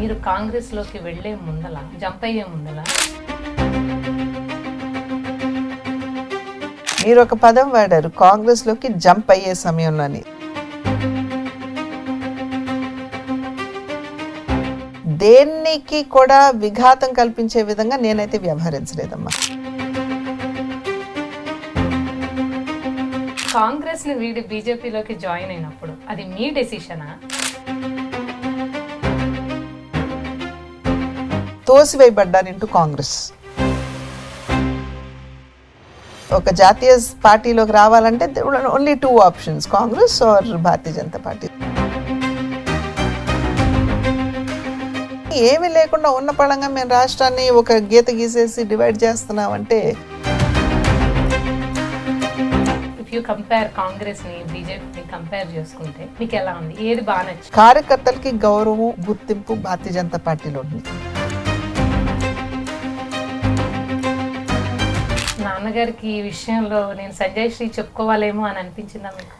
మీరు కాంగ్రెస్లోకి వెళ్ళే ముందల జంప్ అయ్యే ముందల మీరు ఒక పదం వాడారు, కాంగ్రెస్లోకి జంప్ అయ్యే సమయంలోని. దేనికి కూడా విఘాతం కల్పించే విధంగా నేనైతే వ్యవహరించలేదమ్మా. కాంగ్రెస్ ని వీడి బీజేపీలోకి జాయిన్ అయినప్పుడు అది మీ డెసిషనా? తోసివేయబడ్డాను ఇంటూ కాంగ్రెస్. ఒక జాతీయ పార్టీలోకి రావాలంటే only 2 options, Congress or Bharatiya Janata Party. ఏమీ లేకుండా ఉన్న పడంగా మేము రాష్ట్రాన్ని ఒక గీత గీసేసి డివైడ్ చేస్తున్నామంటే, ఇఫ్ యూ కంపేర్ కాంగ్రెస్ ని బీజేపీని కంపేర్ చేసుకుంటే మీకు ఎలా ఉంది? ఏది బాగా నచ్చింది? కార్యకర్తలకి గౌరవం, గుర్తింపు భారతీయ జనతా పార్టీలో ఉంది. నాన్నగారికి ఈ విషయంలో నేను సంజయ్ శ్రీ చెప్పుకోవాలేమో అని అనిపించిందా మీకు?